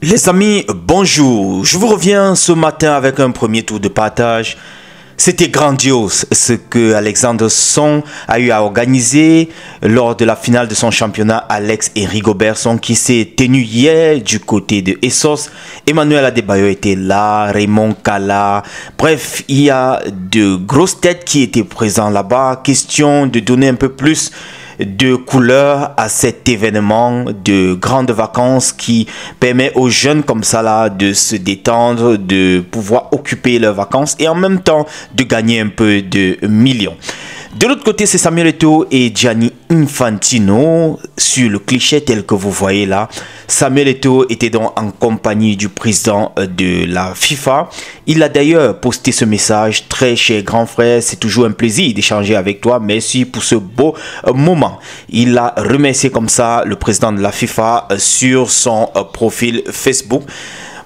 Les amis, bonjour. Je vous reviens ce matin avec un premier tour de partage. C'était grandiose ce que Alexander Song a eu à organiser lors de la finale de son championnat. Alex et Rigobert Song qui s'est tenu hier du côté de Essos. Emmanuel Adebayo était là, Raymond Kala. Bref, il y a de grosses têtes qui étaient présentes là-bas. Question de donner un peu plus de couleur à cet événement de grandes vacances qui permet aux jeunes comme ça là de se détendre, de pouvoir occuper leurs vacances et en même temps de gagner un peu de millions. De l'autre côté, c'est Samuel Eto'o et Gianni Infantino sur le cliché tel que vous voyez là. Samuel Eto'o était donc en compagnie du président de la FIFA. Il a d'ailleurs posté ce message: très cher grand frère, c'est toujours un plaisir d'échanger avec toi. Merci pour ce beau moment. Il a remercié comme ça le président de la FIFA sur son profil Facebook.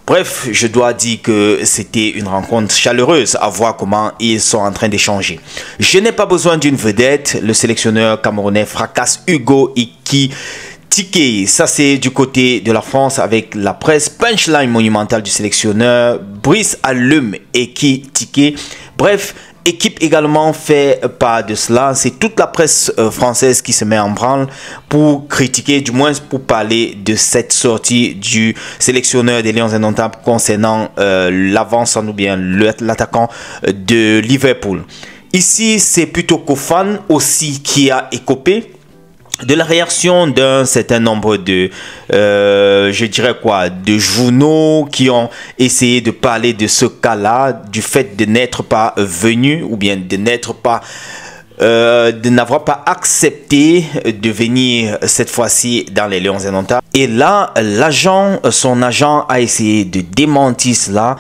Bref, je dois dire que c'était une rencontre chaleureuse à voir comment ils sont en train d'échanger. Je n'ai pas besoin d'une vedette. Le sélectionneur camerounais fracasse Hugo Ekitike. Ça, c'est du côté de la France avec la presse. Punchline monumentale du sélectionneur Brice Allume Ekitike. Bref, équipe également fait part de cela. C'est toute la presse française qui se met en branle pour critiquer, du moins pour parler de cette sortie du sélectionneur des Lions indomptables concernant l'avance ou bien l'attaquant de Liverpool. Ici, c'est plutôt Kofan aussi qui a écopé de la réaction d'un certain nombre de, je dirais quoi, de journaux qui ont essayé de parler de ce cas-là, du fait de n'être pas venu ou bien de n'être pas, de n'avoir pas accepté de venir cette fois-ci dans les Lions indomptables. Et là, son agent a essayé de démentir cela.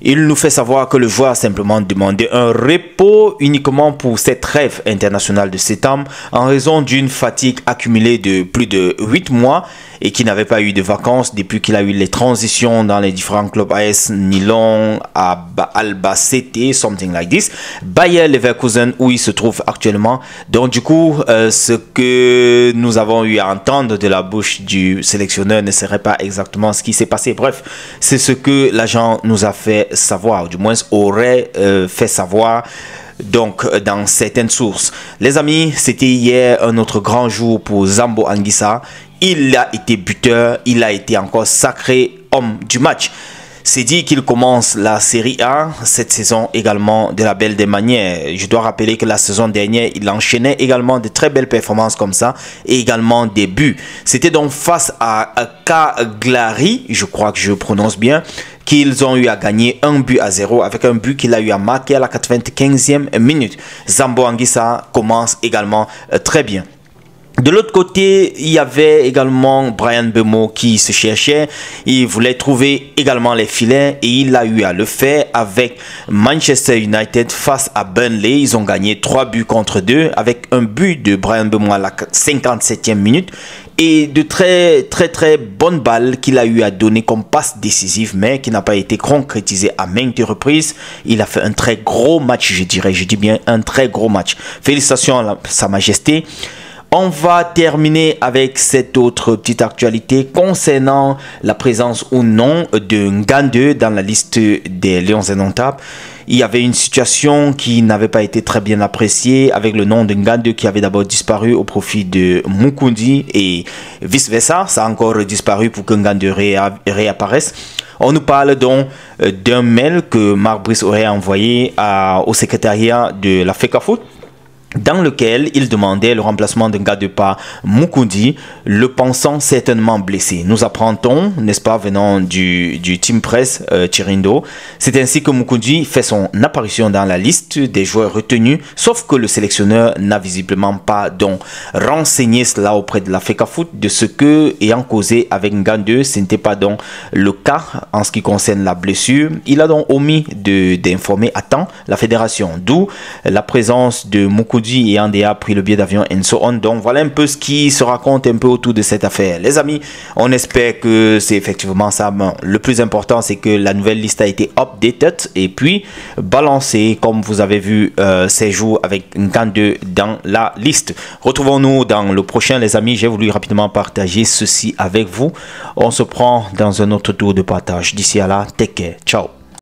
Il nous fait savoir que le joueur a simplement demandé un repos uniquement pour cette rêve internationale de septembre en raison d'une fatigue accumulée de plus de 8 mois et qui n'avait pas eu de vacances depuis qu'il a eu les transitions dans les différents clubs AS Nilon, Albacete, something like this, Bayer Leverkusen où il se trouve actuellement. Donc du coup, ce que nous avons eu à entendre de la bouche du sélectionneur ne serait pas exactement ce qui s'est passé. Bref, c'est ce que l'agent nous a fait savoir, du moins aurait fait savoir donc dans certaines sources. Les amis, c'était hier un autre grand jour pour Zambo Anguissa. Il a été buteur, il a été encore sacré homme du match. C'est dit qu'il commence la Série A cette saison également de la belle des manières. Je dois rappeler que la saison dernière, il enchaînait également de très belles performances comme ça et également des buts. C'était donc face à Cagliari, je crois que je prononce bien, qu'ils ont eu à gagner 1-0 avec un but qu'il a eu à marquer à la 95e minute. Zambo Anguissa commence également très bien. De l'autre côté, il y avait également Bryan Mbeumo qui se cherchait. Il voulait trouver également les filets et il a eu à le faire avec Manchester United face à Burnley. Ils ont gagné 3 buts contre 2 avec un but de Bryan Mbeumo à la 57e minute et de très bonnes balles qu'il a eu à donner comme passe décisive mais qui n'a pas été concrétisé à maintes reprises. Il a fait un très gros match, je dis bien un très gros match. Félicitations à Sa Majesté. On va terminer avec cette autre petite actualité concernant la présence ou non de Ngandeu dans la liste des Lions indomptables. Il y avait une situation qui n'avait pas été très bien appréciée avec le nom de Ngandeu qui avait d'abord disparu au profit de Mukundi et vice versa. Ça a encore disparu pour que Ngandeu réapparaisse. On nous parle donc d'un mail que Marc Brice aurait envoyé au secrétariat de la FECAFOOT, dans lequel il demandait le remplacement d'un gars de pas Mukundi, le pensant certainement blessé. Nous apprendons, n'est-ce pas, venant du team press Chirindo. C'est ainsi que Mukundi fait son apparition dans la liste des joueurs retenus, sauf que le sélectionneur n'a visiblement pas donc renseigné cela auprès de la FECAFOOT de ce que, ayant causé avec Ngandeu, ce n'était pas donc le cas en ce qui concerne la blessure. Il a donc omis d'informer à temps la fédération, d'où la présence de Mukundi Modi et Andea a pris le billet d'avion and so on. Donc voilà un peu ce qui se raconte un peu autour de cette affaire. Les amis, on espère que c'est effectivement ça. Bon, le plus important, c'est que la nouvelle liste a été updated et puis balancée, comme vous avez vu ces jours avec Ngandeu dans la liste. Retrouvons-nous dans le prochain, les amis. J'ai voulu rapidement partager ceci avec vous. On se prend dans un autre tour de partage. D'ici à là, take care. Ciao.